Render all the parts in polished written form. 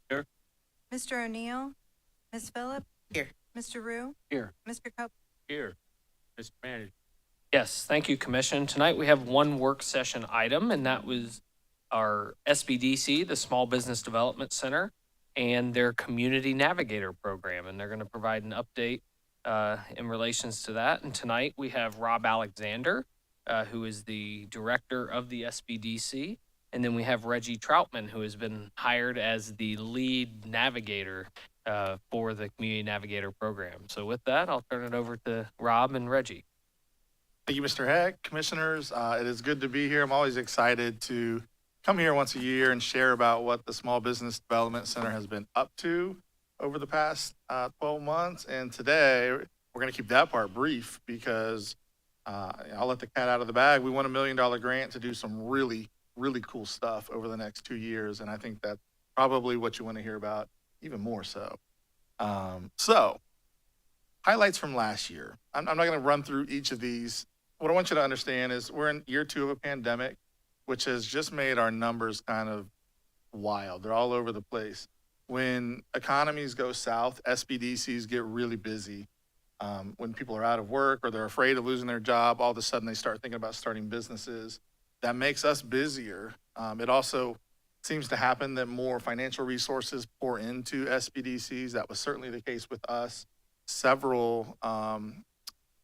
Here. Mr. O'Neill, Ms. Phillip. Here. Mr. Rue. Here. Mr. Cope. Here. Mr. Manager. Yes, thank you, Commission. Tonight we have one work session item, and that was our SBDC, the Small Business Development Center, and their Community Navigator program, and they're going to provide an update in relations to that. And tonight we have Rob Alexander, who is the director of the SBDC, and then we have Reggie Troutman, who has been hired as the lead navigator for the Community Navigator program. So with that, I'll turn it over to Rob and Reggie. Thank you, Mr. Heck. Commissioners, it is good to be here. I'm always excited to come here once a year and share about what the Small Business Development Center has been up to over the past 12 months. And today, we're going to keep that part brief because I'll let the cat out of the bag. We won $1 million grant to do some really, really cool stuff over the next 2 years. And I think that's probably what you want to hear about, even more so. Highlights from last year. I'm not going to run through each of these. What I want you to understand is we're in year 2 of a pandemic, which has just made our numbers kind of wild. They're all over the place. When economies go south, SBDCs get really busy. When people are out of work or they're afraid of losing their job, all of a sudden they start thinking about starting businesses. That makes us busier. It also seems to happen that more financial resources pour into SBDCs. That was certainly the case with us. Several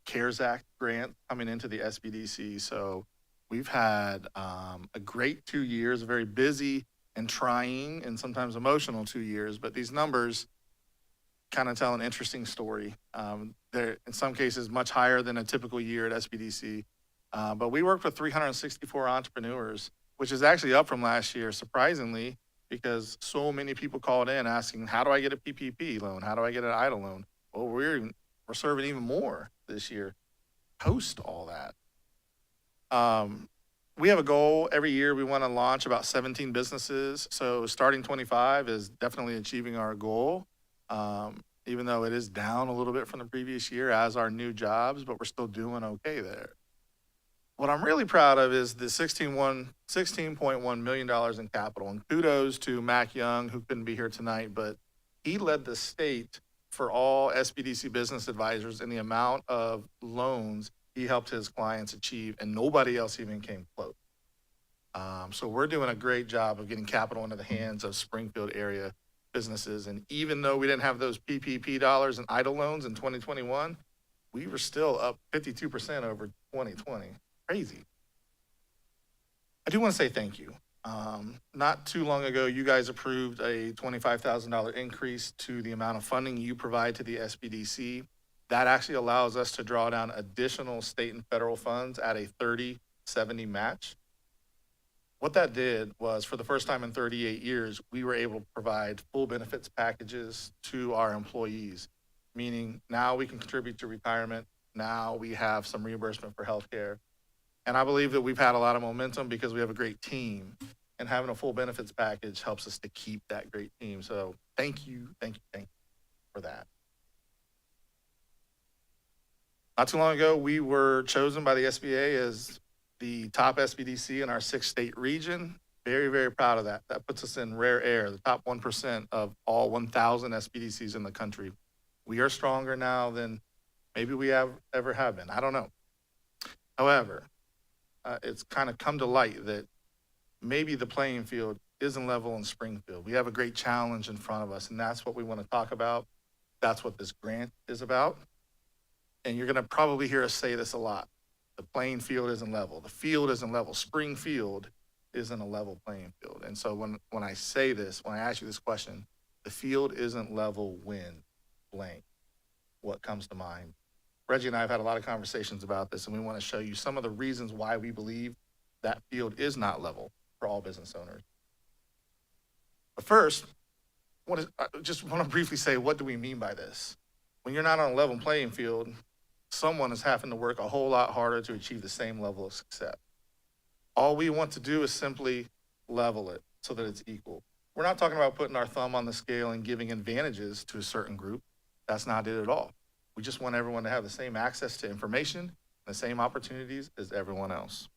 CARES Act grants coming into the SBDC. So we've had a great 2 years, a very busy and trying and sometimes emotional 2 years, but these numbers kind of tell an interesting story. They're in some cases much higher than a typical year at SBDC, but we worked with 364 entrepreneurs, which is actually up from last year, surprisingly, because so many people called in asking, how do I get a PPP loan? How do I get an EIDL loan? Well, we're serving even more this year, post all that. We have a goal every year. We want to launch about 17 businesses. So starting 25 is definitely achieving our goal, even though it is down a little bit from the previous year as our new jobs, but we're still doing okay there. What I'm really proud of is the $16.1 million in capital. And kudos to Mac Young, who couldn't be here tonight, but he led the state for all SBDC business advisors in the amount of loans he helped his clients achieve, and nobody else even came close. So we're doing a great job of getting capital into the hands of Springfield area businesses. And even though we didn't have those PPP dollars and EIDL loans in 2021, we were still up 52% over 2020. Crazy. I do want to say thank you. Not too long ago, you guys approved a $25,000 increase to the amount of funding you provide to the SBDC. That actually allows us to draw down additional state and federal funds at a 30-70 match. What that did was, for the first time in 38 years, we were able to provide full benefits packages to our employees, meaning now we can contribute to retirement. Now we have some reimbursement for healthcare. And I believe that we've had a lot of momentum because we have a great team, and having a full benefits package helps us to keep that great team. So thank you for that. Not too long ago, we were chosen by the SBA as the top SBDC in our 6-state region. Very, very proud of that. That puts us in rare air, the top 1% of all 1,000 SBDCs in the country. We are stronger now than maybe we ever have been. I don't know. However, it's kind of come to light that maybe the playing field isn't level in Springfield. We have a great challenge in front of us, and that's what we want to talk about. That's what this grant is about. And you're going to probably hear us say this a lot. The playing field isn't level. The field isn't level. Springfield isn't a level playing field. And so when I say this, when I ask you this question, the field isn't level when blank, what comes to mind? Reggie and I have had a lot of conversations about this, and we want to show you some of the reasons why we believe that field is not level for all business owners. But first, I just want to briefly say, what do we mean by this? When you're not on a level playing field, someone is having to work a whole lot harder to achieve the same level of success. All we want to do is simply level it so that it's equal. We're not talking about putting our thumb on the scale and giving advantages to a certain group. That's not it at all. We just want everyone to have the same access to information and the same opportunities as everyone else.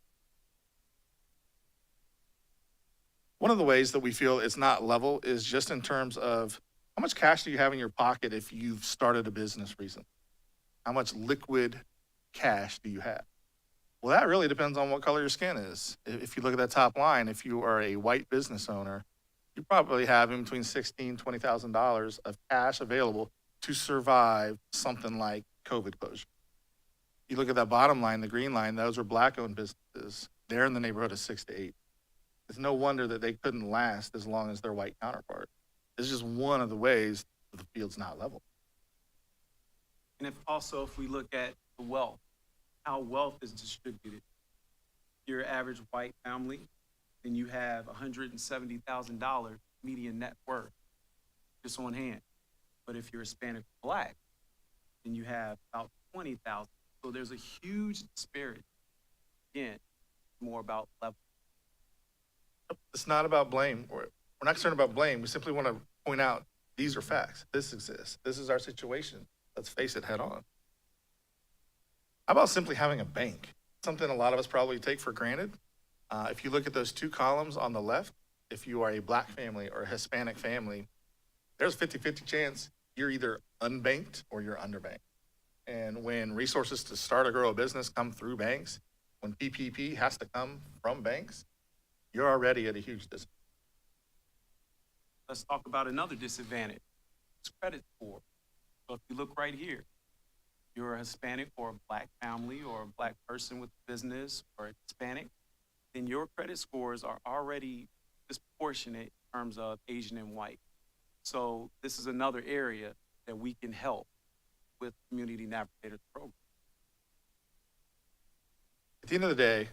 One of the ways that we feel it's not level is just in terms of how much cash do you have in your pocket if you've started a business recently? How much liquid cash do you have? Well, that really depends on what color your skin is. If you look at that top line, if you are a white business owner, you probably have in between $16,000, $20,000 of cash available to survive something like COVID closure. You look at that bottom line, the green line, those are black-owned businesses. They're in the neighborhood of 6 to 8. It's no wonder that they couldn't last as long as their white counterpart. It's just one of the ways the field's not level. And if we look at the wealth, how wealth is distributed, your average white family, then you have $170,000 median net worth just on hand. But if you're Hispanic or Black, then you have about 20,000. So there's a huge disparity. Again, more about level. It's not about blame. We're not concerned about blame. We simply want to point out these are facts. This exists. This is our situation. Let's face it head on. How about simply having a bank? Something a lot of us probably take for granted. If you look at those two columns on the left, if you are a Black family or a Hispanic family, there's a 50-50 chance you're either unbanked or you're underbanked. And when resources to start or grow a business come through banks, when PPP has to come from banks, you're already at a huge disadvantage. Let's talk about another disadvantage. It's credit score. So if you look right here, you're a Hispanic or a Black family or a Black person with a business or a Hispanic, then your credit scores are already disproportionate in terms of Asian and white. So this is another area that we can help with Community Navigators program. At the end of the day,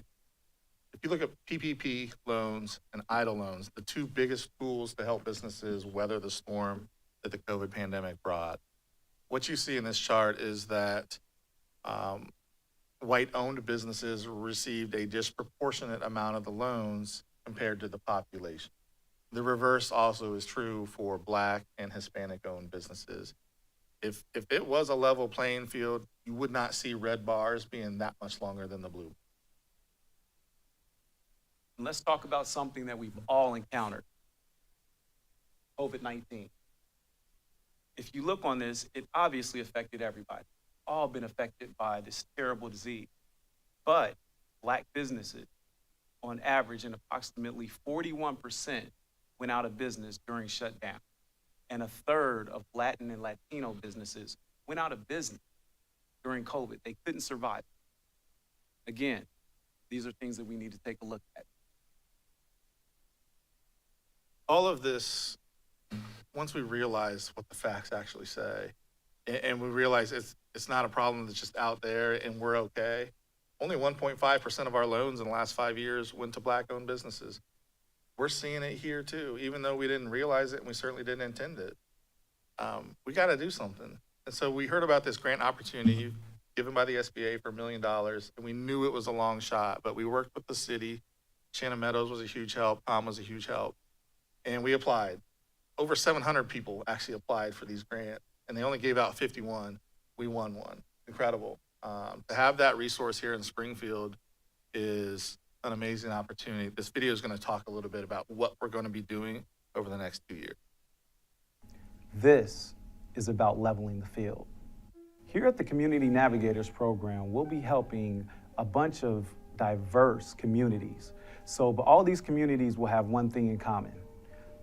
if you look at PPP loans and EIDL loans, the two biggest tools to help businesses weather the storm that the COVID pandemic brought, what you see in this chart is that white-owned businesses received a disproportionate amount of the loans compared to the population. The reverse also is true for Black and Hispanic-owned businesses. If it was a level playing field, you would not see red bars being that much longer than the blue. And let's talk about something that we've all encountered, COVID-19. If you look on this, it obviously affected everybody. All been affected by this terrible disease. But Black businesses, on average, and approximately 41% went out of business during shutdown. And a third of Latin and Latino businesses went out of business during COVID. They couldn't survive. Again, these are things that we need to take a look at. All of this, once we realize what the facts actually say, and we realize it's not a problem that's just out there and we're okay. Only 1.5% of our loans in the last 5 years went to Black-owned businesses. We're seeing it here too, even though we didn't realize it and we certainly didn't intend it. We got to do something. And so we heard about this grant opportunity given by the SBA for $1 million, and we knew it was a long shot, but we worked with the city. Shannon Meadows was a huge help. Tom was a huge help. And we applied. Over 700 people actually applied for these grants, and they only gave out 51. We won one. Incredible. To have that resource here in Springfield is an amazing opportunity. This video is going to talk a little bit about what we're going to be doing over the next 2 years. This is about leveling the field. Here at the Community Navigators program, we'll be helping a bunch of diverse communities. But all these communities will have one thing in common.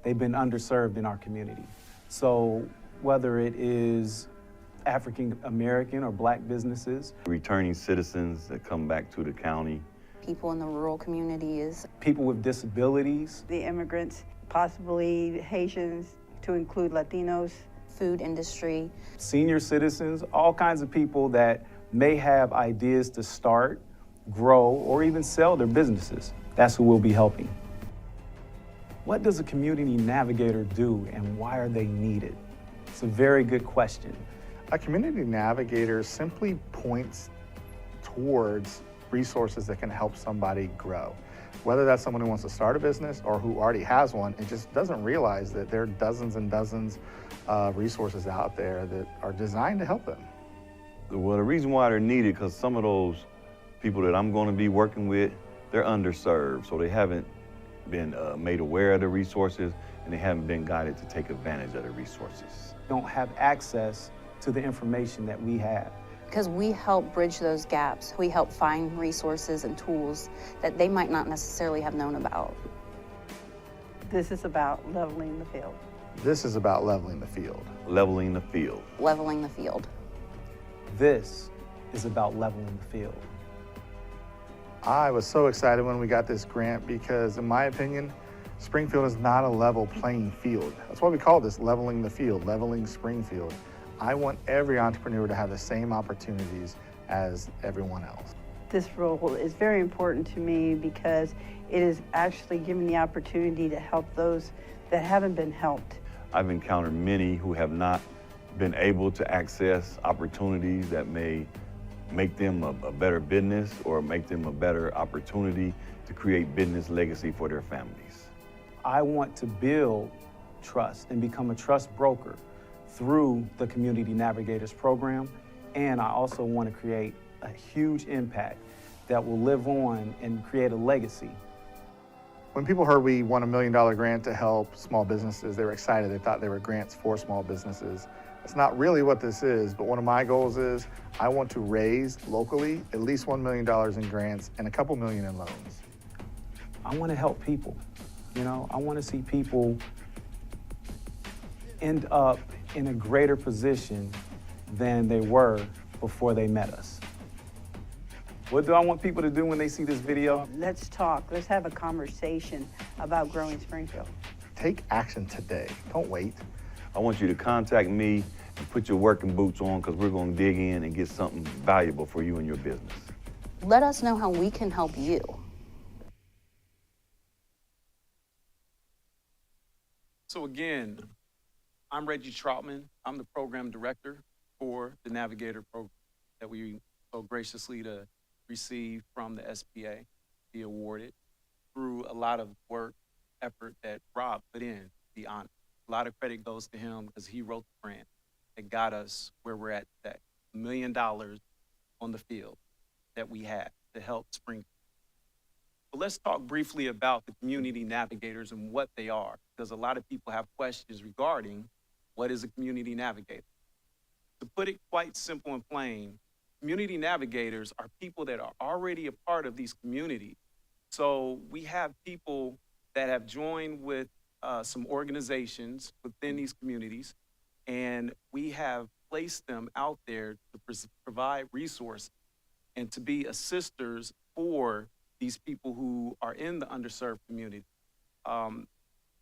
They've been underserved in our community. So whether it is African American or Black businesses, returning citizens that come back to the county, people in the rural communities, people with disabilities, the immigrants, possibly Haitians, to include Latinos, food industry, senior citizens, all kinds of people that may have ideas to start, grow, or even sell their businesses. That's who we'll be helping. What does a community navigator do and why are they needed? It's a very good question. A community navigator simply points towards resources that can help somebody grow. Whether that's someone who wants to start a business or who already has one and just doesn't realize that there are dozens and dozens of resources out there that are designed to help them. Well, the reason why they're needed, because some of those people that I'm going to be working with, they're underserved, so they haven't been made aware of the resources, and they haven't been guided to take advantage of the resources. Don't have access to the information that we have. Because we help bridge those gaps. We help find resources and tools that they might not necessarily have known about. This is about leveling the field. This is about leveling the field. Leveling the field. Leveling the field. This is about leveling the field. I was so excited when we got this grant because, in my opinion, Springfield is not a level playing field. That's why we call this leveling the field, leveling Springfield. I want every entrepreneur to have the same opportunities as everyone else. This role is very important to me because it is actually giving the opportunity to help those that haven't been helped. I've encountered many who have not been able to access opportunities that may make them a better business or make them a better opportunity to create business legacy for their families. I want to build trust and become a trust broker through the Community Navigators program, and I also want to create a huge impact that will live on and create a legacy. When people heard we won $1 million grant to help small businesses, they were excited. They thought they were grants for small businesses. That's not really what this is, but one of my goals is I want to raise locally at least $1 million in grants and a couple million in loans. I want to help people. You know, I want to see people end up in a greater position than they were before they met us. What do I want people to do when they see this video? Let's talk. Let's have a conversation about growing Springfield. Take action today. Don't wait. I want you to contact me and put your working boots on because we're going to dig in and get something valuable for you and your business. Let us know how we can help you. So again, I'm Reggie Troutman. I'm the program director for the Navigator program that we so graciously to receive from the SBA, be awarded through a lot of work, effort that Rob put in, to be honest. A lot of credit goes to him because he wrote the grant that got us where we're at today. $1 million on the field that we had to help Springfield. But let's talk briefly about the community navigators and what they are, because a lot of people have questions regarding what is a community navigator. To put it quite simple and plain, community navigators are people that are already a part of these communities. So we have people that have joined with some organizations within these communities, and we have placed them out there to provide resources and to be assisters for these people who are in the underserved community,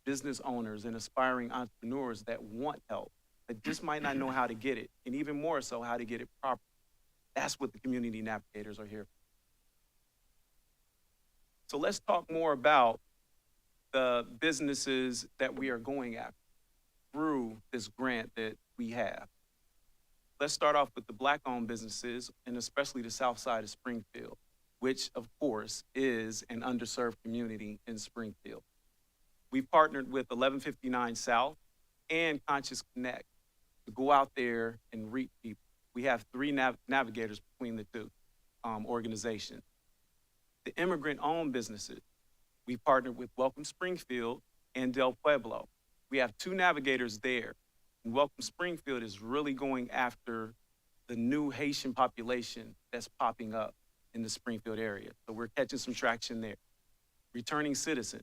business owners and aspiring entrepreneurs that want help, but just might not know how to get it, and even more so, how to get it properly. That's what the community navigators are here for. So let's talk more about the businesses that we are going after through this grant that we have. Let's start off with the Black-owned businesses, and especially the south side of Springfield, which of course is an underserved community in Springfield. We partnered with 1159 South and Conscious Connect to go out there and reach people. We have three navigators between the two organizations. The immigrant-owned businesses, we partnered with Welcome Springfield and Del Pueblo. We have two navigators there. And Welcome Springfield is really going after the new Haitian population that's popping up in the Springfield area. So we're catching some traction there. Returning Citizen,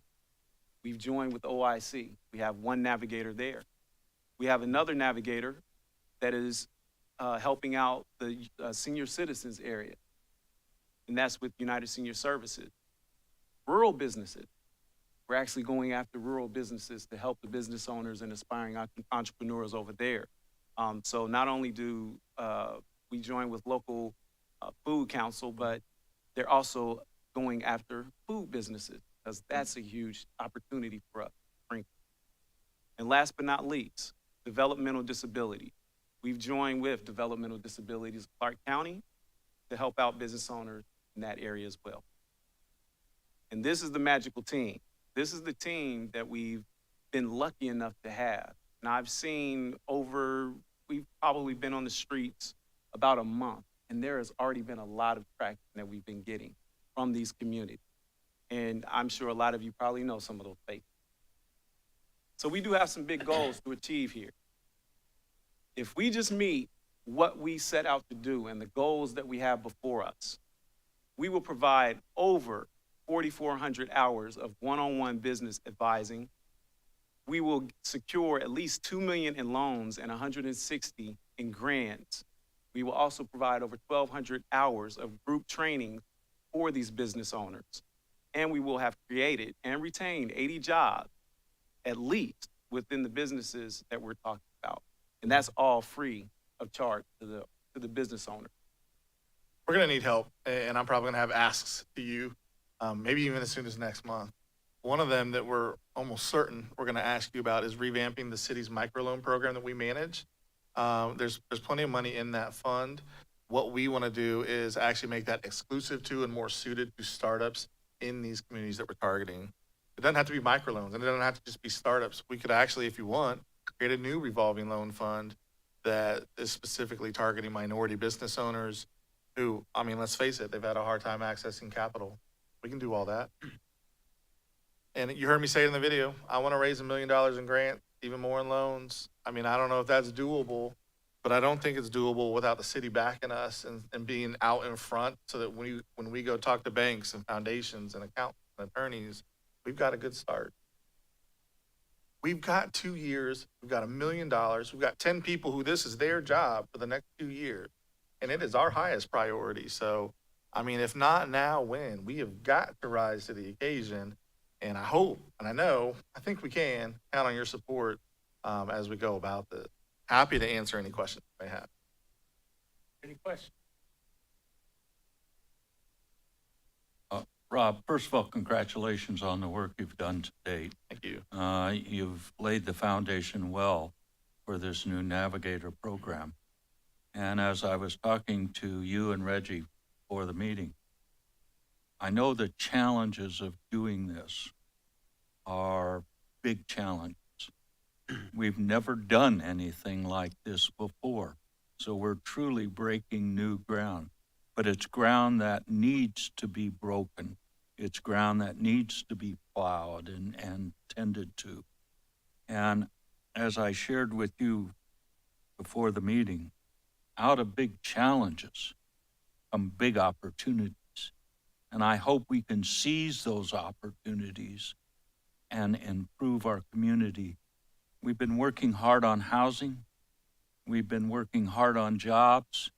we've joined with OIC. We have one navigator there. We have another navigator that is helping out the senior citizens area, and that's with United Senior Services. Rural businesses, we're actually going after rural businesses to help the business owners and aspiring entrepreneurs over there. So not only do we join with local food council, but they're also going after food businesses, because that's a huge opportunity for us. And last but not least, developmental disability. We've joined with developmental disabilities of Clark County to help out business owners in that area as well. And this is the magical team. This is the team that we've been lucky enough to have. Now we've probably been on the streets about a month, and there has already been a lot of traction that we've been getting from these communities. And I'm sure a lot of you probably know some of those faces. So we do have some big goals to achieve here. If we just meet what we set out to do and the goals that we have before us, we will provide over 4,400 hours of one-on-one business advising. We will secure at least $2 million in loans and 160 in grants. We will also provide over 1,200 hours of group training for these business owners. And we will have created and retained 80 jobs, at least, within the businesses that we're talking about. And that's all free of charge to the business owner. We're gonna need help, and I'm probably gonna have asks to you, maybe even as soon as next month. One of them that we're almost certain we're gonna ask you about is revamping the city's microloan program that we manage. There's plenty of money in that fund. What we wanna do is actually make that exclusive to and more suited to startups in these communities that we're targeting. It doesn't have to be microloans, and it doesn't have to just be startups. We could actually, if you want, create a new revolving loan fund that is specifically targeting minority business owners who, I mean, let's face it, they've had a hard time accessing capital. We can do all that. And you heard me say it in the video, I want to raise $1 million in grants, even more in loans. I mean, I don't know if that's doable, but I don't think it's doable without the city backing us and being out in front so that when we go talk to banks and foundations and accountants and attorneys, we've got a good start. We've got 2 years, we've got $1 million, we've got 10 people who this is their job for the next 2 years. And it is our highest priority. So, I mean, if not now, when? We have got to rise to the occasion. And I hope, and I know, I think we can count on your support as we go about this. Happy to answer any questions you may have. Any questions? Rob, first of all, congratulations on the work you've done to date. Thank you. You've laid the foundation well for this new Navigator program. And as I was talking to you and Reggie for the meeting, I know the challenges of doing this are big challenges. We've never done anything like this before, so we're truly breaking new ground. But it's ground that needs to be broken. It's ground that needs to be plowed and tended to. And as I shared with you before the meeting, out of big challenges come big opportunities. And I hope we can seize those opportunities and improve our community. We've been working hard on housing. We've been working hard on jobs.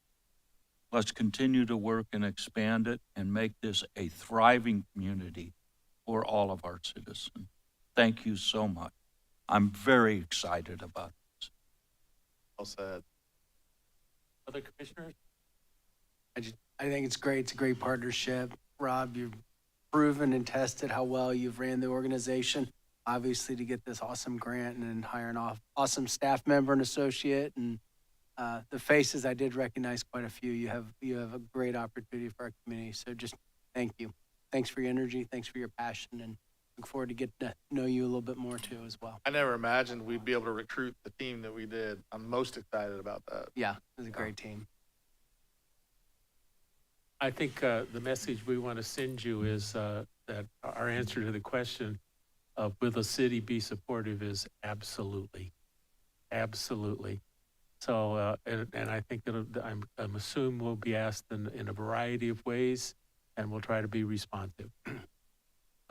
Let's continue to work and expand it and make this a thriving community for all of our citizens. Thank you so much. I'm very excited about this. Well said. Other commissioners? I think it's great. It's a great partnership. Rob, you've proven and tested how well you've ran the organization, obviously to get this awesome grant and then hire an awesome staff member and associate. And the faces, I did recognize quite a few. You have a great opportunity for our community. So just thank you. Thanks for your energy. Thanks for your passion. And look forward to getting to know you a little bit more too as well. I never imagined we'd be able to recruit the team that we did. I'm most excited about that. Yeah, it was a great team. I think the message we want to send you is that our answer to the question of will the city be supportive is absolutely. Absolutely. So, and I think I'm assuming we'll be asked in a variety of ways, and we'll try to be responsive.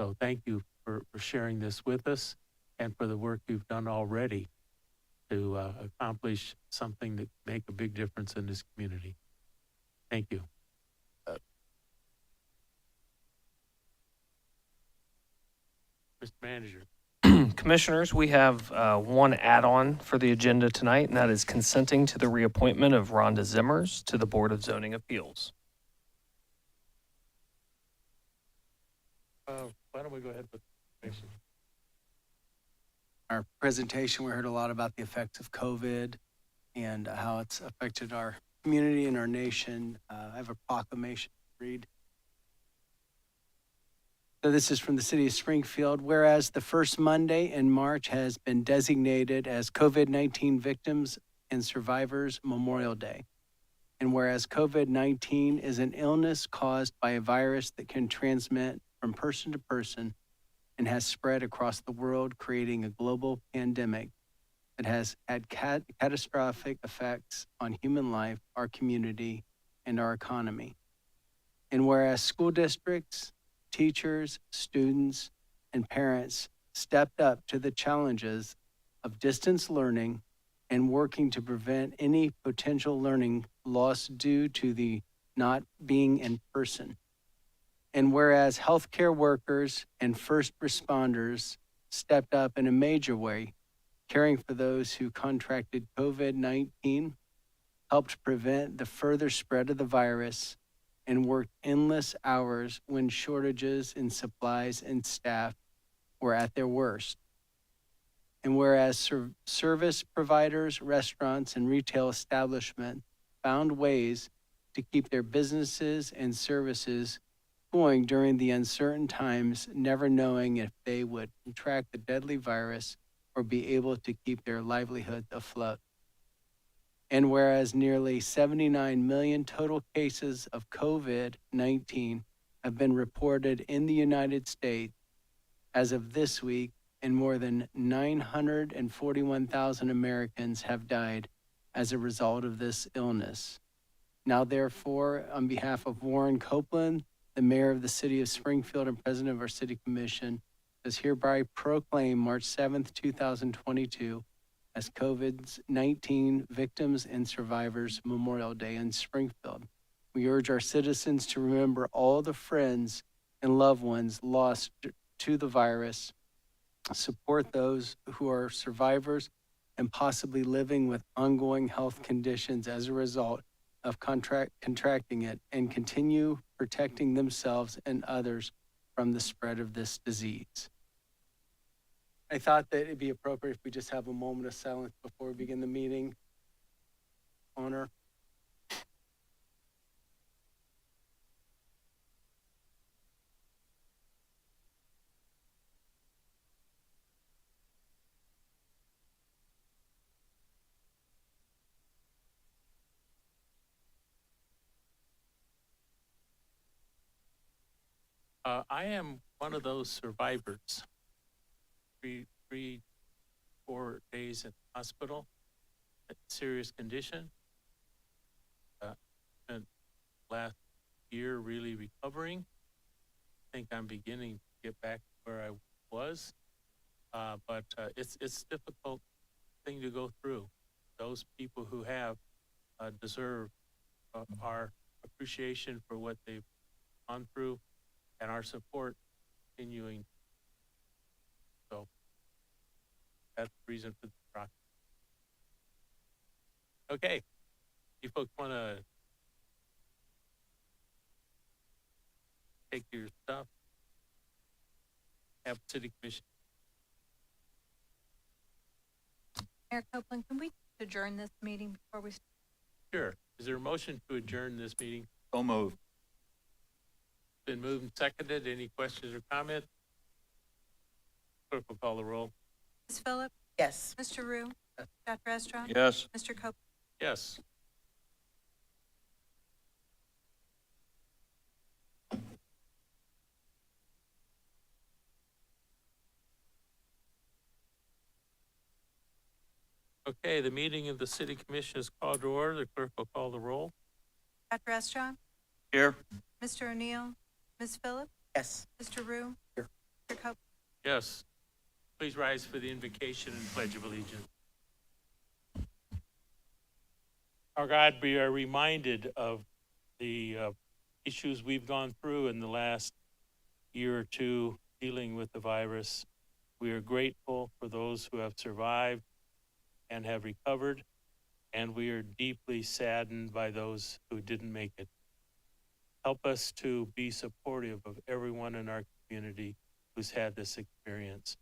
So thank you for sharing this with us and for the work you've done already to accomplish something that make a big difference in this community. Thank you. Mr. Manager. Commissioners, we have one add-on for the agenda tonight, and that is consenting to the reappointment of Rhonda Zimmers to the Board of Zoning Appeals. Why don't we go ahead with the information? Our presentation, we heard a lot about the effects of COVID and how it's affected our community and our nation. I have a proclamation to read. So this is from the city of Springfield. Whereas the first Monday in March has been designated as COVID-19 Victims and Survivors Memorial Day. And whereas COVID-19 is an illness caused by a virus that can transmit from person to person and has spread across the world, creating a global pandemic that has had catastrophic effects on human life, our community, and our economy. And whereas school districts, teachers, students, and parents stepped up to the challenges of distance learning and working to prevent any potential learning loss due to the not being in person. And whereas healthcare workers and first responders stepped up in a major way, caring for those who contracted COVID-19, helped prevent the further spread of the virus, and worked endless hours when shortages in supplies and staff were at their worst. And whereas service providers, restaurants, and retail establishments found ways to keep their businesses and services going during the uncertain times, never knowing if they would contract the deadly virus or be able to keep their livelihoods afloat. And whereas nearly 79 million total cases of COVID-19 have been reported in the United States as of this week, and more than 941,000 Americans have died as a result of this illness. Now, therefore, on behalf of Warren Copeland, the mayor of the city of Springfield and president of our city commission, does hereby proclaim March 7th, 2022 as COVID-19 Victims and Survivors Memorial Day in Springfield. We urge our citizens to remember all the friends and loved ones lost to the virus, support those who are survivors and possibly living with ongoing health conditions as a result of contracting it, and continue protecting themselves and others from the spread of this disease. I thought that it'd be appropriate if we just have a moment of silence before we begin the meeting. Honor. I am one of those survivors. 4 days in the hospital, in serious condition. Spent last year really recovering. I think I'm beginning to get back where I was, but it's a difficult thing to go through. Those people who have deserve our appreciation for what they've gone through and our support continuing. So that's the reason for the process. Okay, you folks want to take your stuff, have city commission. Mayor Copeland, can we adjourn this meeting before we start? Sure. Is there a motion to adjourn this meeting? So moved. Been moved and seconded. Any questions or comments? Clerk will call the roll. Ms. Phillips? Yes. Mr. Rue? Dr. Estrad? Yes. Mr. Copeland? Yes. Okay, the meeting of the city commission is called to order. The clerk will call the roll. Dr. Estrad? Here. Mr. O'Neill? Ms. Phillips? Yes. Mr. Rue? Here. Mr. Copeland? Yes. Please rise for the invocation and pledge of allegiance. Our God, we are reminded of the issues we've gone through in the last year or two dealing with the virus. We are grateful for those who have survived and have recovered, and we are deeply saddened by those who didn't make it. Help us to be supportive of everyone in our community who's had this experience,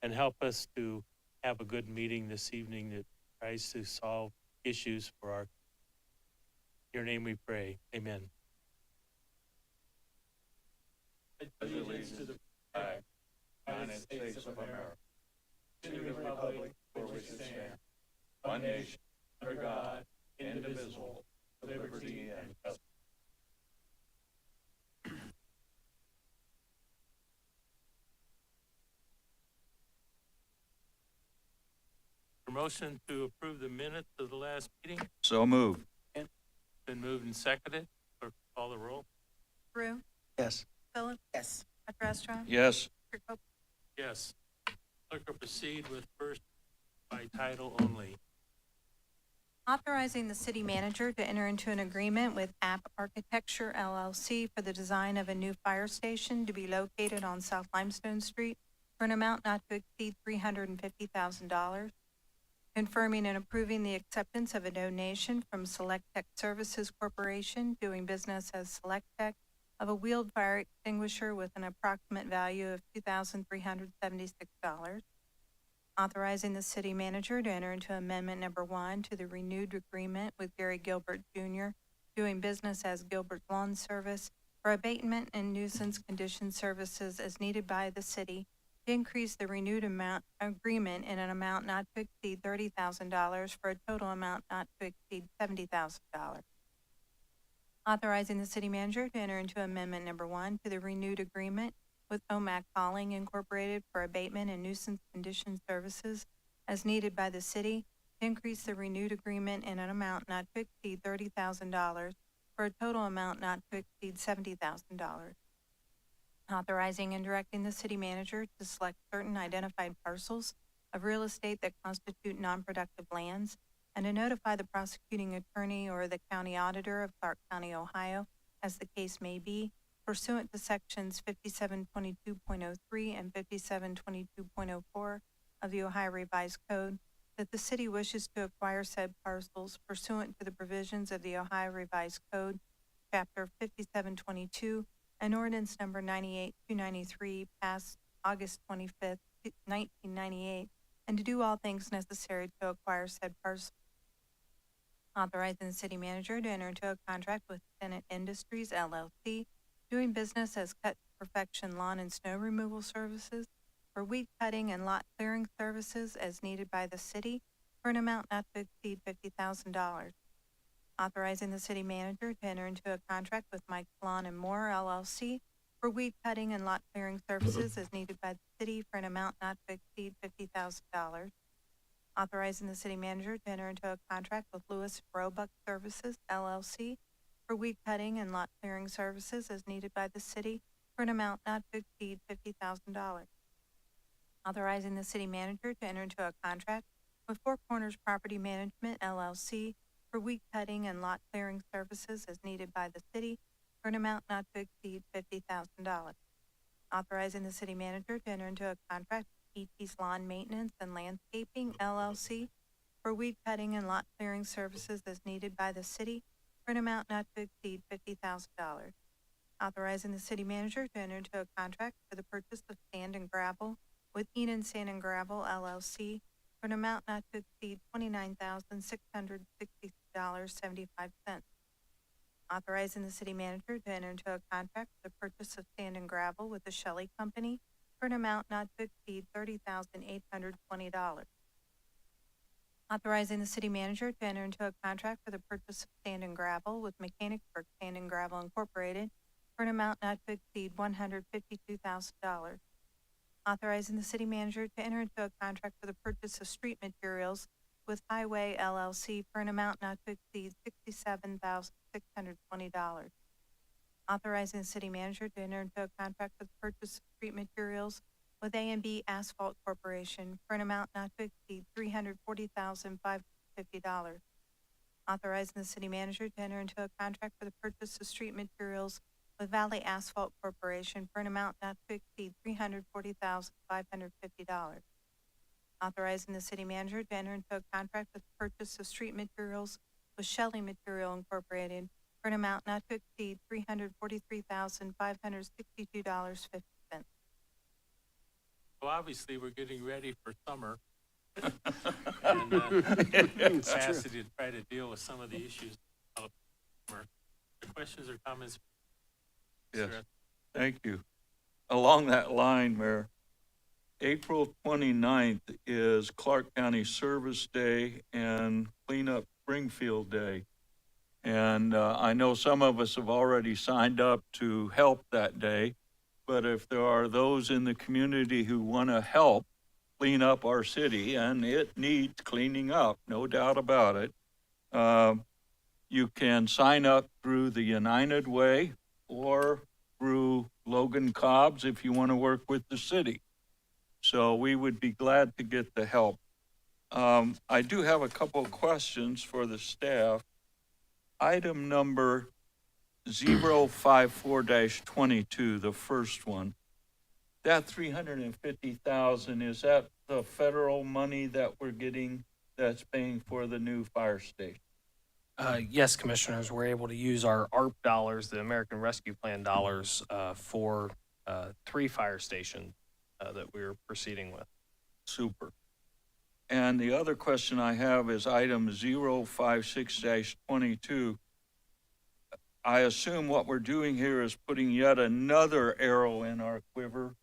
and help us to have a good meeting this evening that tries to solve issues for our. In your name we pray. Amen. Allegiance to the flag, United States of America, to the republic for which it stands, one nation, under God, indivisible, with liberty and justice. motion to approve the minutes of the last meeting? So moved. Been moved and seconded. Clerk, call the roll. Rue, Yes. Philip, Yes. Dr. Estrad, Yes. Mayor Copeland. Yes. Clerk will proceed with first by title only. Authorizing the city manager to enter into an agreement with App Architecture LLC for the design of a new fire station to be located on South Limestone Street for an amount not to exceed $350,000. Confirming and approving the acceptance of a donation from Select Tech Services Corporation, doing business as Select Tech, of a wheeled fire extinguisher with an approximate value of $2,376. Authorizing the city manager to enter into amendment number 1 to the renewed agreement with Gary Gilbert Jr., doing business as Gilbert Lawn Service, for abatement and nuisance condition services as needed by the city, to increase the renewed agreement in an amount not to exceed $30,000 for a total amount not to exceed $70,000. Authorizing the city manager to enter into amendment number 1 to the renewed agreement with OMAC Hauling Incorporated for abatement and nuisance condition services as needed by the city, to increase the renewed agreement in an amount not to exceed $30,000 for a total amount not to exceed $70,000. Authorizing and directing the city manager to select certain identified parcels of real estate that constitute non-productive lands and to notify the prosecuting attorney or the county auditor of Clark County, Ohio, as the case may be, pursuant to sections 5722.03 and 5722.04 of the Ohio Revised Code, that the city wishes to acquire said parcels pursuant to the provisions of the Ohio Revised Code, Chapter 5722, and ordinance number 98293, passed August 25th, 1998, and to do all things necessary to acquire said parcel. Authorizing the city manager to enter into a contract with Tenant Industries LLC, doing business as Cut Perfection Lawn and Snow Removal Services, for weed cutting and lot clearing services as needed by the city, for an amount not to exceed $50,000. Authorizing the city manager to enter into a contract with Mike Lawn and Moore LLC for weed cutting and lot clearing services as needed by the city for an amount not to exceed $50,000. Authorizing the city manager to enter into a contract with Lewis Roebuck Services LLC for weed cutting and lot clearing services as needed by the city for an amount not to exceed $50,000. Authorizing the city manager to enter into a contract with Four Corners Property Management LLC for weed cutting and lot clearing services as needed by the city for an amount not to exceed $50,000. Authorizing the city manager to enter into a contract with E.T.'s Lawn Maintenance and Landscaping LLC for weed cutting and lot clearing services as needed by the city for an amount not to exceed $50,000. Authorizing the city manager to enter into a contract for the purchase of sand and gravel with Enon Sand and Gravel LLC for an amount not to exceed $29,660.75. Authorizing the city manager to enter into a contract for the purchase of sand and gravel with the Shelley Company for an amount not to exceed $30,820. Authorizing the city manager to enter into a contract for the purchase of sand and gravel with Mechanicsburg Sand and Gravel Incorporated for an amount not to exceed $152,000. Authorizing the city manager to enter into a contract for the purchase of street materials with Highway LLC for an amount not to exceed $67,620. Authorizing the city manager to enter into a contract for the purchase of street materials with A&B Asphalt Corporation for an amount not to exceed $340,550. Authorizing the city manager to enter into a contract for the purchase of street materials with Valley Asphalt Corporation for an amount not to exceed $340,550. Authorizing the city manager to enter into a contract for the purchase of street materials with Shelley Material Incorporated for an amount not to exceed $343,562.50. Well, obviously, we're getting ready for summer. And capacity to try to deal with some of the issues. Questions or comments? Yes, thank you. Along that line, Mayor, April 29th is Clark County Service Day and Clean Up Springfield Day. And I know some of us have already signed up to help that day, but if there are those in the community who want to help clean up our city, and it needs cleaning up, no doubt about it. You can sign up through the United Way or through Logan Cobb's if you want to work with the city. So we would be glad to get the help. I do have a couple of questions for the staff. Item number 054-22, the first one. That 350,000, is that the federal money that we're getting that's paying for the new fire station? Yes, commissioners, we're able to use our ARP dollars, the American Rescue Plan dollars, for 3 fire stations that we're proceeding with. Super. And the other question I have is item 056-22. I assume what we're doing here is putting yet another arrow in our quiver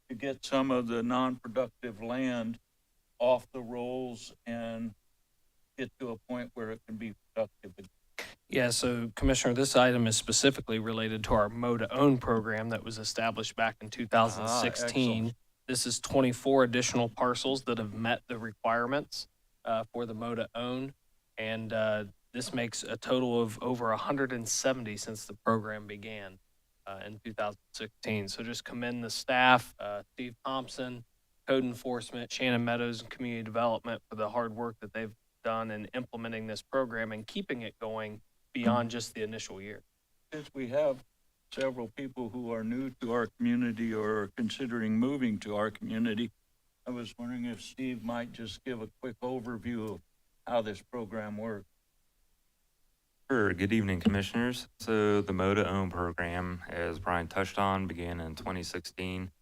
to get some of the non-productive land off the rolls and get to a point where it can be productive. Yeah, so Commissioner, this item is specifically related to our Mow to Own program that was established back in 2016. excellent. This is 24 additional parcels that have met the requirements for the Mow to Own. And this makes a total of over 170 since the program began in 2016. So just commend the staff, Steve Thompson, Code Enforcement, Shannon, Meadows, and Community Development for the hard work that they've done in implementing this program and keeping it going beyond just the initial year. Since we have several people who are new to our community or are considering moving to our community, I was wondering if Steve might just give a quick overview of how this program works. Sure. Good evening, commissioners. So the Mow to Own program, as Bryan touched on, began in 2016.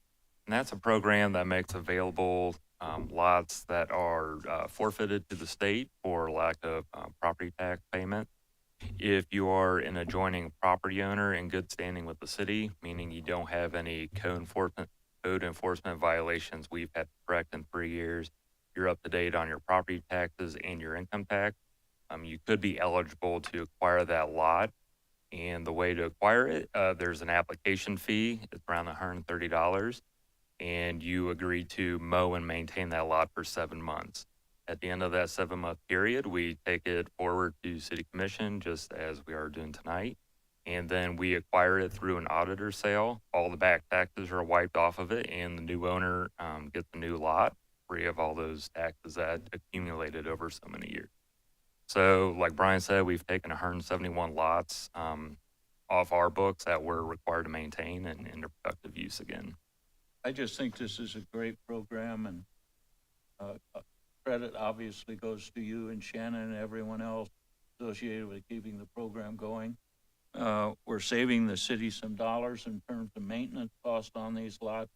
And that's a program that makes available lots that are forfeited to the state for lack of property tax payment. If you are an adjoining property owner in good standing with the city, meaning you don't have any code enforcement violations we've had to correct in 3 years, you're up to date on your property taxes and your income tax, you could be eligible to acquire that lot. And the way to acquire it, there's an application fee. It's around $130. And you agree to mow and maintain that lot for 7 months. At the end of that 7-month period, we take it forward to City Commission, just as we are doing tonight. And then we acquire it through an auditor sale. All the back taxes are wiped off of it, and the new owner gets the new lot free of all those taxes that accumulated over so many years. So like Bryan said, we've taken 171 lots off our books that we're required to maintain and into productive use again. I just think this is a great program, and credit obviously goes to you and Shannon and everyone else associated with keeping the program going. We're saving the city some dollars in terms of maintenance cost on these lots,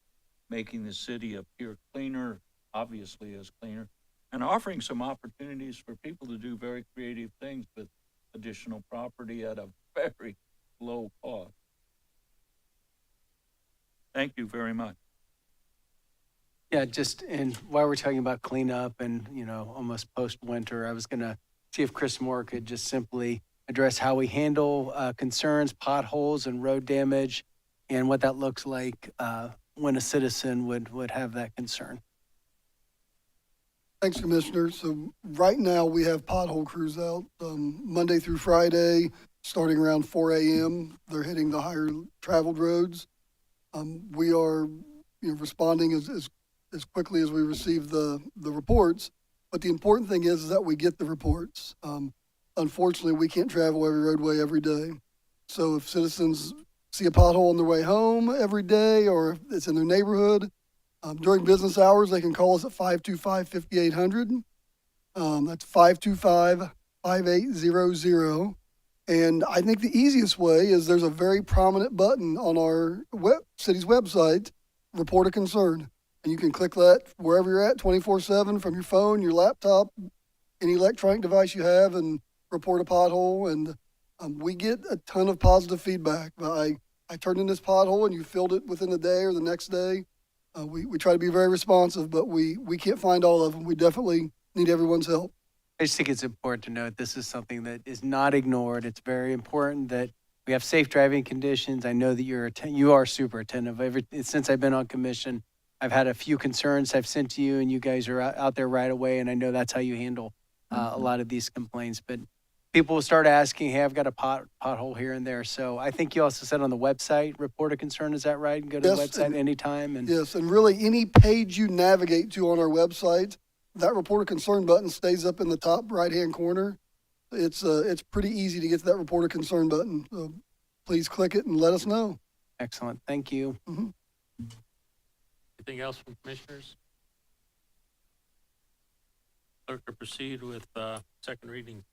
making the city appear cleaner, obviously as cleaner, and offering some opportunities for people to do very creative things with additional property at a very low cost. Thank you very much. Yeah, just, and while we're talking about cleanup and, you know, almost post-winter, I was going to see if Chris Moore could just simply address how we handle concerns, potholes, and road damage, and what that looks like when a citizen would have that concern. Thanks, Commissioner. So right now we have pothole crews out Monday through Friday, starting around 4 a.m. They're hitting the higher traveled roads. We are responding as quickly as we receive the reports. But the important thing is that we get the reports. Unfortunately, we can't travel every roadway every day. So if citizens see a pothole on their way home every day, or if it's in their neighborhood, during business hours, they can call us at 525-5800. That's 525-5800. And I think the easiest way is there's a very prominent button on our city's website, Report a Concern. And you can click that wherever you're at 24/7 from your phone, your laptop, any electronic device you have, and report a pothole. And we get a ton of positive feedback. I turned in this pothole and you filled it within the day or the next day. We try to be very responsive, but we can't find all of them. We definitely need everyone's help. I just think it's important to note this is something that is not ignored. It's very important that we have safe driving conditions. I know that you are super attentive. Since I've been on commission, I've had a few concerns I've sent to you, and you guys are out there right away, and I know that's how you handle a lot of these complaints. But people will start asking, hey, I've got a pothole here and there. So I think you also said on the website, report a concern, is that right? You can go to the Yes, website and- anytime and Yes, and really any page you navigate to on our website, that report a concern button stays up in the top right-hand corner. It's pretty easy to get to that report a concern button. So please click it and let us know. excellent. Thank you. Anything else from commissioners? Clerk will proceed with second reading.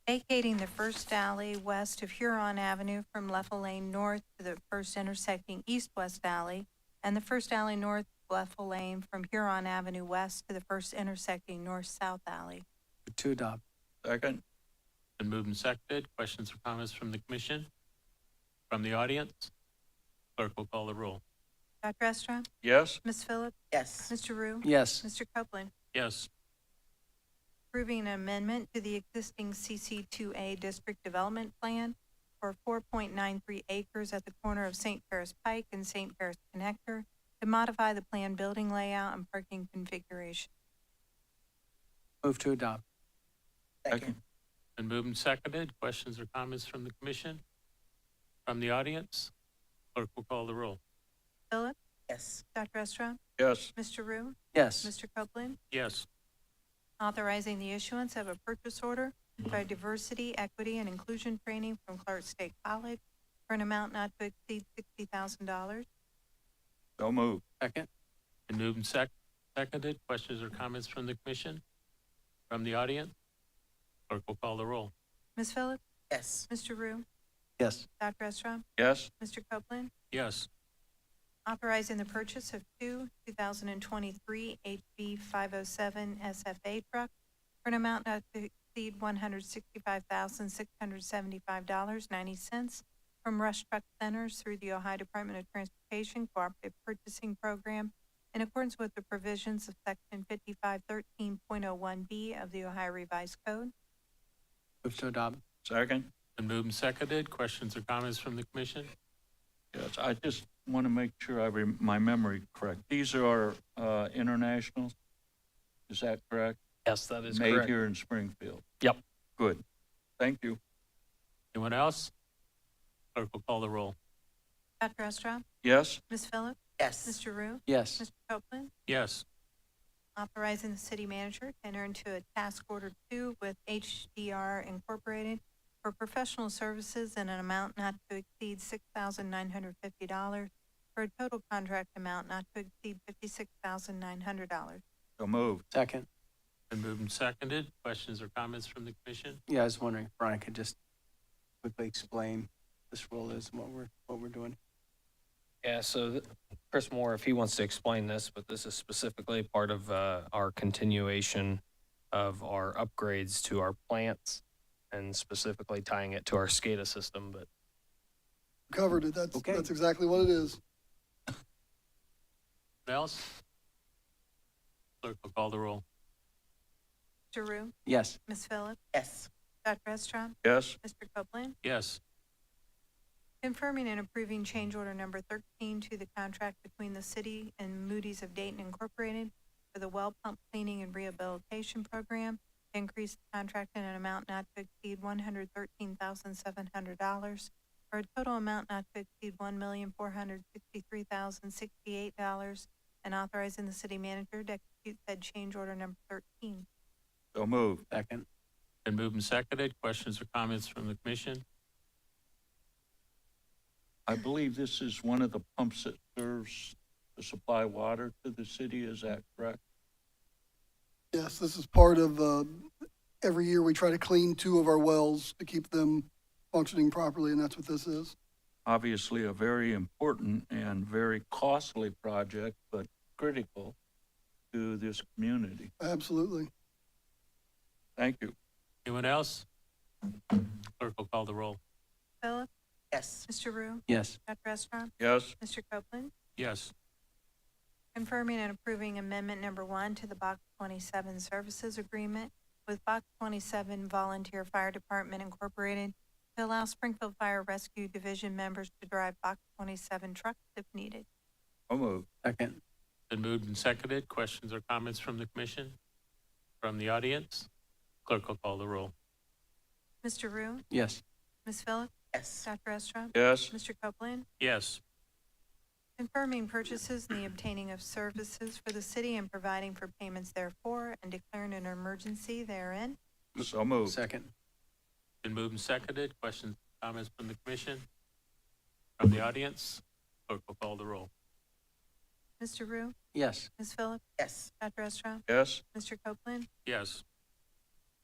Vacating the first alley west of Huron Avenue from Leffel Lane north to the first intersecting east-west alley, and the first alley north of Leffel Lane from Huron Avenue west to the first intersecting north-south alley. To adopt. Second? Been moved and seconded. Questions or comments from the commission? From the audience? Clerk will call the roll. Dr. Estra? Yes? Ms. Phillips? Yes. Mr. Rue? Yes. Mr. Copeland? Yes. Approving an amendment to the existing CC2A District Development Plan for 4.93 acres at the corner of St. Paris Pike and St. Paris Connector to modify the planned building layout and parking configuration. Move to adopt. Second? Been moved and seconded. Questions or comments from the commission? From the audience? Clerk will call the roll. Phillips? Yes. Dr. Estra? Yes? Mr. Rue? Yes. Mr. Copeland? Yes. Authorizing the issuance of a purchase order by Diversity, Equity, and Inclusion Training from Clark State College for an amount not to exceed $60,000. So moved. Second. Been moved and seconded. Questions or comments from the commission? From the audience? Clerk will call the roll. Ms. Phillips? Yes. Mr. Rue? Yes. Dr. Estra? Yes? Mr. Copeland? Yes. Authorizing the purchase of two 2023 HB 507 SFA trucks for an amount not to exceed $165,675.90 from Rush Truck Centers through the Ohio Department of Transportation Cooperative Purchasing Program in accordance with the provisions of Section 5513.01B of the Ohio Revised Code. Move to adopt. Second? Been moved and seconded. Questions or comments from the commission? Yes, I just want to make sure my memory correct. These are internationals? Is that correct? Yes, that is Made correct. here in Springfield? Yep. Good. Thank you. Anyone else? Clerk will call the roll. Dr. Estra? Yes? Ms. Phillips? Yes. Mr. Rue? Yes. Mr. Copeland? Yes. Authorizing the city manager to enter into a task order 2 with HDR Incorporated for professional services in an amount not to exceed $6,950 for a total contract amount not to exceed $56,900. So moved. Second. Been moved and seconded. Questions or comments from the commission? Yeah, I was wondering if Bryan could just quickly explain this role is and what we're doing. Yeah, so Chris Moore, if he wants to explain this, but this is specifically part of our continuation of our upgrades to our plants and specifically tying it to our SCADA system, but Covered it. That's Okay. that's exactly what it is. Anyone else? Clerk will call the roll. Mr. Rue? Yes. Ms. Phillips? Yes. Dr. Estra? Yes? Mr. Copeland? Yes. Confirming and approving change order number 13 to the contract between the city and Moody's of Dayton Incorporated for the well pump cleaning and rehabilitation program to increase the contract in an amount not to exceed $113,700 for a total amount not to exceed $1,463,068 and authorizing the city manager to execute said change order number 13. So moved. Second. Been moved and seconded. Questions or comments from the commission? I believe this is one of the pumps that serves to supply water to the city. Is that correct? Yes, this is part of, every year we try to clean 2 of our wells to keep them functioning properly, and that's what this is. Obviously, a very important and very costly project, but critical to this community. Absolutely. Thank you. Anyone else? Clerk will call the roll. Phillips? Yes. Mr. Rue? Yes. Dr. Estra? Yes? Mr. Copeland? Yes. Confirming and approving amendment number 1 to the Box 27 Services Agreement with Box 27 Volunteer Fire Department Incorporated to allow Springfield Fire Rescue Division members to drive Box 27 trucks if needed. So moved. Second. Been moved and seconded. Questions or comments from the commission? From the audience? Clerk will call the roll. Mr. Rue? Yes. Ms. Phillips? Yes. Dr. Estra? Yes. Mr. Copeland? Yes. Confirming purchases and the obtaining of services for the city and providing for payments therefore and declaring an emergency therein. So moved. Second. Been moved and seconded. Questions, comments from the commission? From the audience? Clerk will call the roll. Mr. Rue? Yes. Ms. Phillips? Yes. Dr. Estra? Yes. Mr. Copeland? Yes.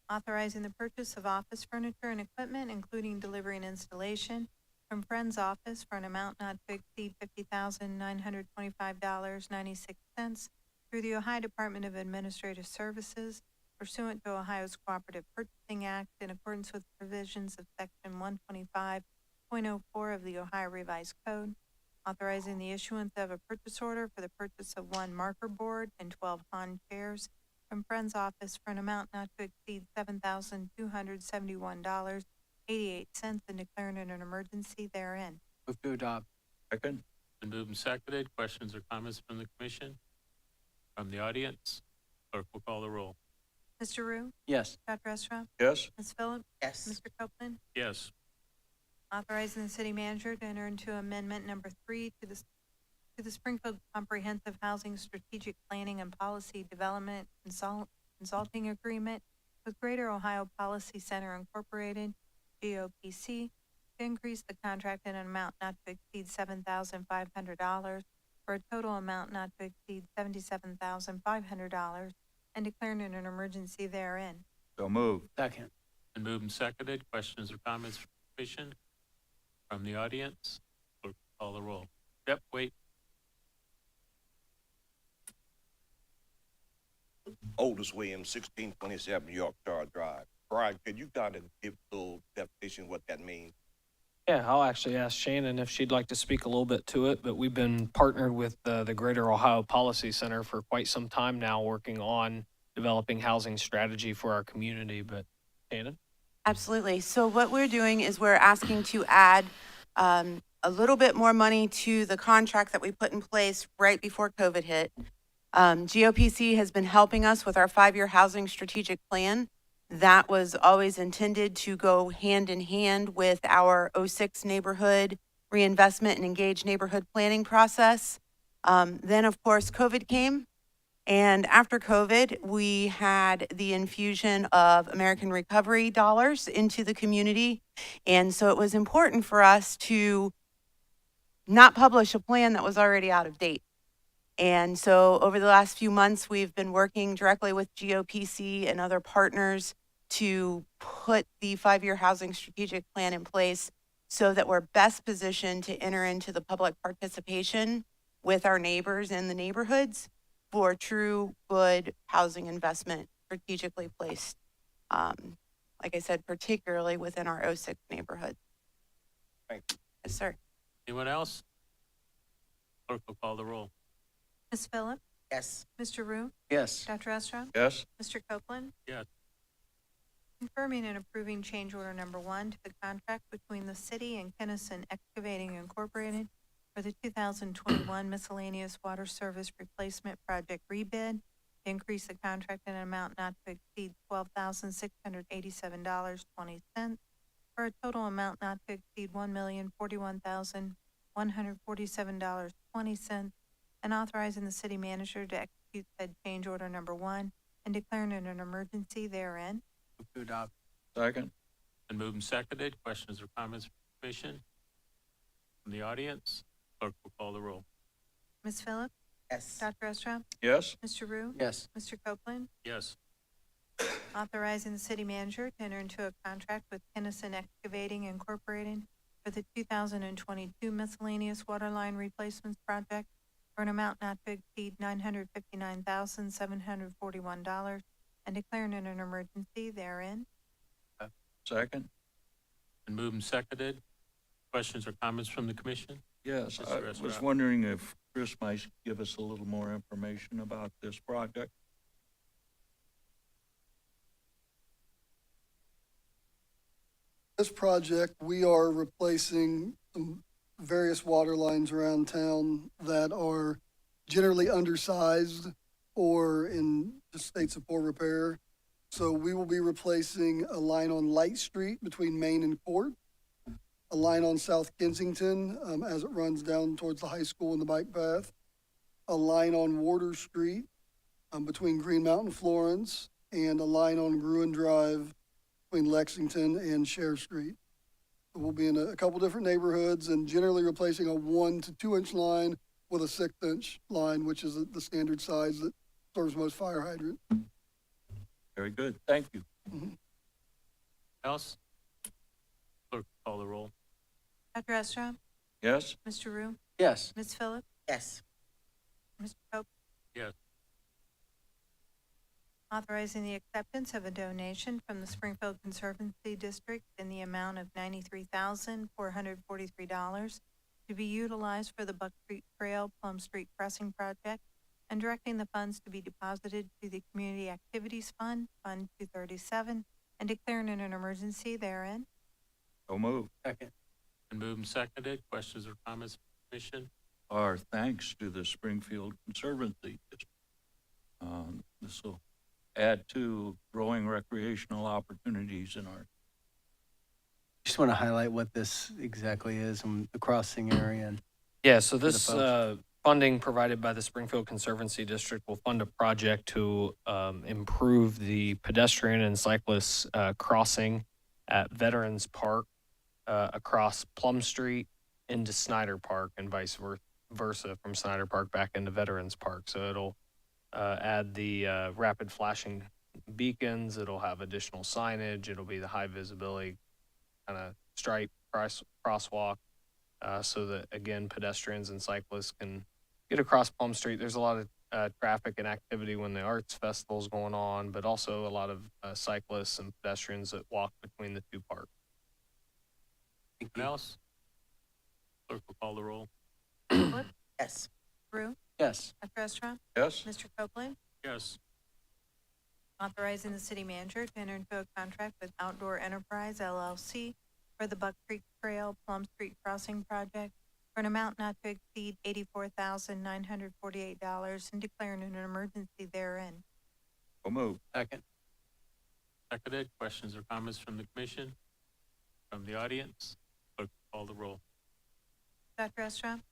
Authorizing the purchase of office furniture and equipment, including delivery and installation, from Friends Office for an amount not to exceed $50,925.96 through the Ohio Department of Administrative Services pursuant to Ohio's Cooperative Purchasing Act in accordance with provisions of Section 125.04 of the Ohio Revised Code, authorizing the issuance of a purchase order for the purchase of 1 marker board and 12 lawn chairs from Friends Office for an amount not to exceed $7,271.88 and declaring an emergency therein. Move to adopt. Second. Been moved and seconded. Questions or comments from the commission? From the audience? Clerk will call the roll. Mr. Rue? Yes. Dr. Estra? Yes. Ms. Phillips? Yes. Mr. Copeland? Yes. Authorizing the city manager to enter into amendment number 3 to the Springfield Comprehensive Housing Strategic Planning and Policy Development Consulting Agreement with Greater Ohio Policy Center Incorporated, GOPC, to increase the contract in an amount not to exceed $7,500 for a total amount not to exceed $77,500 and declaring an emergency therein. So moved. Second. Been moved and seconded. Questions or comments from the commission? From the audience? Clerk will call the roll. Yep, wait. Oldest Williams, 1627 Yorkshire Drive. Bryan, could you kind of give a little definition what that means? Yeah, I'll actually ask Shannon if she'd like to speak a little bit to it, but we've been partnered with the Greater Ohio Policy Center for quite some time now, working on developing housing strategy for our community. But Shannon? Absolutely. So what we're doing is we're asking to add a little bit more money to the contract that we put in place right before COVID hit. GOPC has been helping us with our 5-year housing strategic plan. That was always intended to go hand in hand with our 06 neighborhood reinvestment and engaged neighborhood planning process. Then, of course, COVID came. And after COVID, we had the infusion of American Recovery dollars into the community. And so it was important for us to not publish a plan that was already out of date. And so over the last few months, we've been working directly with GOPC and other partners to put the 5-year housing strategic plan in place so that we're best positioned to enter into the public participation with our neighbors in the neighborhoods for true good housing investment strategically placed. Like I said, particularly within our 06 neighborhood. Thank you. Yes, sir. Anyone else? Clerk will call the roll. Ms. Phillips? Yes. Mr. Rue? Yes. Dr. Estra? Yes. Mr. Copeland? Yes. Confirming and approving change order number 1 to the contract between the city and Kennison Excavating Incorporated for the 2021 miscellaneous water service replacement project rebid to increase the contract in an amount not to exceed $12,687.20 for a total amount not to exceed $1,041,147.20 and authorizing the city manager to execute said change order number 1 and declaring it an emergency therein. Move to adopt. Second. Been moved and seconded. Questions or comments from the commission? From the audience? Clerk will call the roll. Ms. Phillips? Yes. Dr. Estra? Yes. Mr. Rue? Yes. Mr. Copeland? Yes. Authorizing the city manager to enter into a contract with Kennison Excavating Incorporated for the 2022 miscellaneous water line replacements project for an amount not to exceed $959,741 and declaring it an emergency therein. Second. Been moved and seconded. Questions or comments from the commission? Yes, Mr. I Esra. was wondering if Chris might give us a little more information about this project. This project, we are replacing some various water lines around town that are generally undersized or in just states of poor repair. So we will be replacing a line on Light Street between Main and Court, a line on South Kensington as it runs down towards the high school and the bike path, a line on Warder Street between Green Mountain, Florence, and a line on Gruen Drive between Lexington and Share Street. We'll be in a couple different neighborhoods and generally replacing a 1 to 2 inch line with a 6-inch line, which is the standard size that serves most fire hydrants. Very good. Thank you. Else? Clerk, call the roll. Dr. Estra, Yes? Mr. Rue, Yes. Ms. Phillips, Yes. Mr. Copeland. Yes. Authorizing the acceptance of a donation from the Springfield Conservancy District in the amount of $93,443 to be utilized for the Buck Street Trail Plum Street Crossing Project, and directing the funds to be deposited to the Community Activities Fund, Fund 237, and declaring an emergency therein. So moved. Second. And moved and seconded. Questions or comments from the commission? Our thanks to the Springfield Conservancy. This will add to growing recreational opportunities in our. Just want to highlight what this exactly is and the crossing area. And Yeah, so the this folks. funding provided by the Springfield Conservancy District will fund a project to improve the pedestrian and cyclist crossing at Veterans Park across Plum Street into Snyder Park and vice versa from Snyder Park back into Veterans Park. So it'll add the rapid flashing beacons. It'll have additional signage. It'll be the high visibility kind of stripe crosswalk. So that, again, pedestrians and cyclists can get across Plum Street. There's a lot of traffic and activity when the arts festival's going on, but also a lot of cyclists and pedestrians that walk between the two parks. Anyone else? Clerk will call the roll. Phillips, Yes. Rue, Yes. Dr. Estra, Yes? Mr. Copeland. Yes. Authorizing the city manager to enter into a contract with Outdoor Enterprise LLC for the Buck Creek Trail Plum Street Crossing Project for an amount not to exceed $84,948 and declaring an emergency therein. So moved. Second. Seconded. Questions or comments from the commission? From the audience? Clerk will call the roll. Dr. Estra,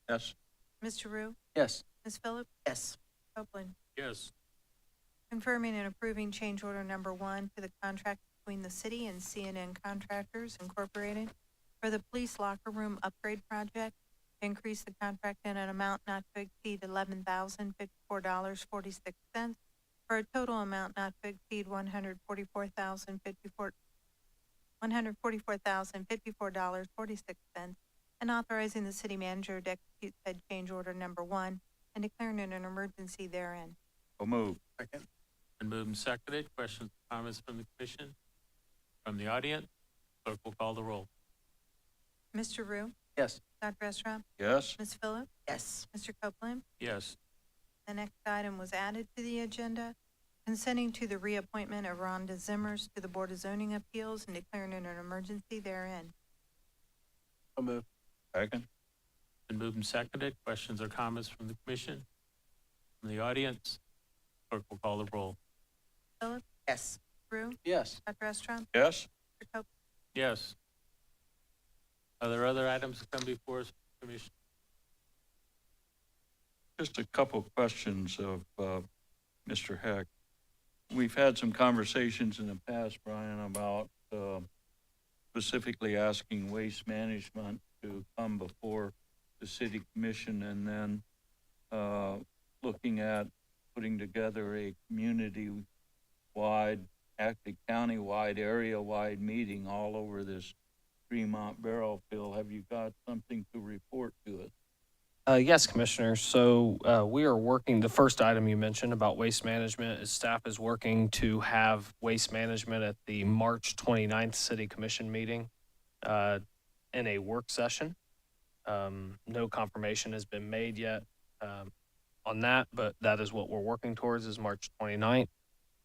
Yes? Mr. Rue, Yes. Ms. Phillips, Yes. Copeland. Yes. Confirming and approving change order number 1 to the contract between the city and CNN Contractors Incorporated for the police locker room upgrade project to increase the contract in an amount not to exceed $11,054.46 for a total amount not to exceed $144,054.46, and authorizing the city manager to execute said change order number 1 and declaring an emergency therein. So moved. Second. And moved and seconded. Questions or comments from the commission? From the audience? Clerk will call the roll. Mr. Rue, Yes. Dr. Estra, Yes? Ms. Phillips, Yes. Mr. Copeland. Yes. The next item was added to the agenda, consenting to the reappointment of Rhonda Zimmers to the Board of Zoning Appeals and declaring an emergency therein. So moved. Second? And moved and seconded. Questions or comments from the commission? From the audience? Clerk will call the roll. Phillips, Yes. Rue, Yes. Dr. Estra, Yes? Mr. Copeland. Yes. Are there other items that come before us, commission? Just a couple questions of Mr. Heck. We've had some conversations in the past, Bryan, about specifically asking Waste Management to come before the city commission and then looking at putting together a community-wide, actually county-wide, area-wide meeting all over this Fremont barrel field. Have you got something to report to us? Yes, Commissioner. So we are working, the first item you mentioned about waste management is staff is working to have waste management at the March 29th City Commission meeting in a work session. No confirmation has been made yet on that, but that is what we're working towards is March 29th.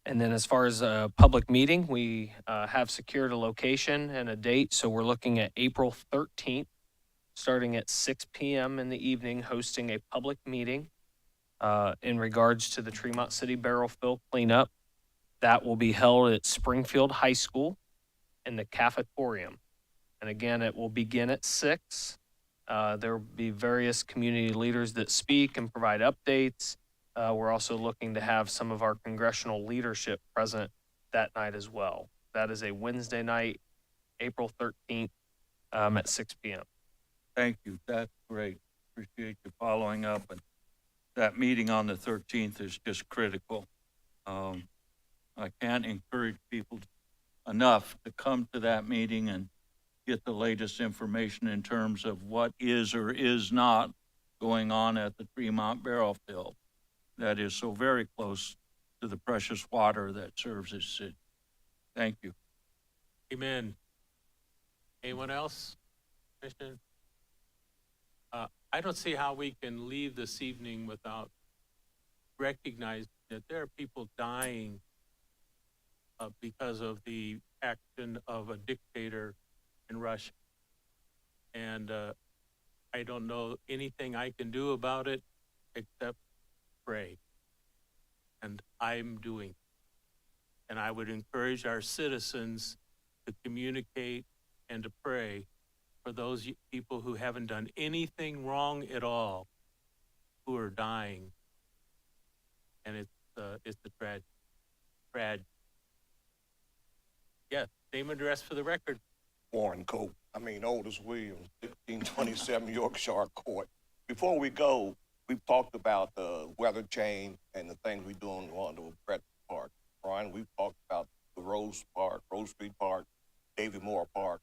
And then as far as a public meeting, we have secured a location and a date. So we're looking at April 13th starting at 6 p.m. in the evening, hosting a public meeting in regards to the Tremont City barrel fill cleanup. That will be held at Springfield High School in the cafetorium. And again, it will begin at 6. There will be various community leaders that speak and provide updates. We're also looking to have some of our congressional leadership present that night as well. That is a Wednesday night, April 13th at 6 p.m. Thank you. That's great. Appreciate you following up. And that meeting on the 13th is just critical. I can't encourage people enough to come to that meeting and get the latest information in terms of what is or is not going on at the Tremont barrel field that is so very close to the precious water that serves this city. Thank you. Amen. Anyone else? Commissioner? I don't see how we can leave this evening without recognizing that there are people dying because of the action of a dictator in Russia. And I don't know anything I can do about it except pray. And I'm doing it. And I would encourage our citizens to communicate and to pray for those people who haven't done anything wrong at all, who are dying. And it's a tragedy. Yes, name and address for the record. Warren Cope. Otis Williams, 1627 Yorkshire Court. Before we go, we've talked about the weather change and the things we're doing on the Brett Park. Bryan, we've talked about the Rose Street Park, Davy Moore Park.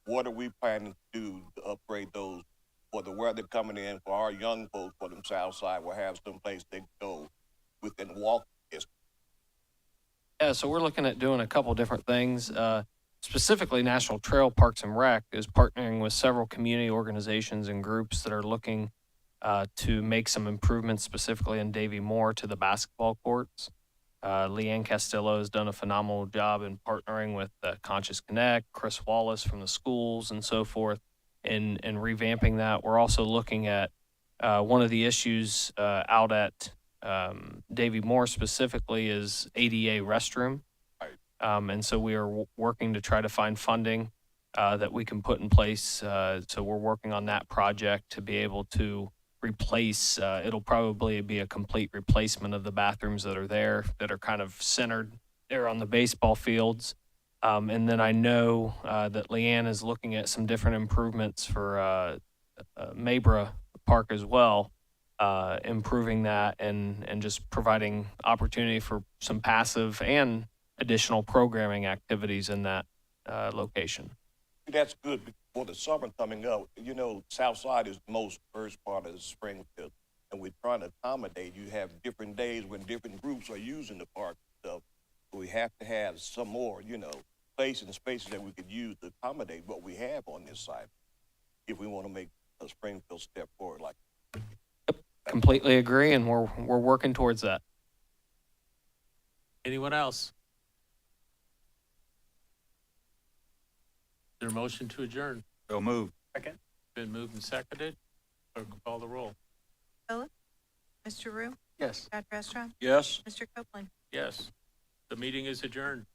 What are we planning to do to upgrade those for the weather coming in, for our young folks, for them South Side will have some place they can go within walk distance? Yeah, so we're looking at doing a couple different things. Specifically, National Trail Parks and Rec is partnering with several community organizations and groups that are looking to make some improvements, specifically in Davy Moore, to the basketball courts. Leanne Castillo has done a phenomenal job in partnering with Conscious Connect, Chris Wallace from the schools and so forth, in revamping that. We're also looking at one of the issues out at Davy Moore specifically is ADA restroom. And so we are working to try to find funding that we can put in place. So we're working on that project to be able to replace, it'll probably be a complete replacement of the bathrooms that are there that are kind of centered there on the baseball fields. And then I know that Leanne is looking at some different improvements for Mabra Park as well, improving that and just providing opportunity for some passive and additional programming activities in that location. That's good for the summer coming up. South Side is the most first part of Springfield, and we're trying to accommodate. You have different days when different groups are using the park and stuff. We have to have some more, places and spaces that we could use to accommodate what we have on this side if we want to make a Springfield step forward. Completely agree, and we're working towards that. Anyone else? Is there a motion to adjourn? So moved. Second. Been moved and seconded. Clerk will call the roll. Philip? Mr. Rue? Yes. Dr. Estrad? Yes. Mr. Copeland? Yes. The meeting is adjourned.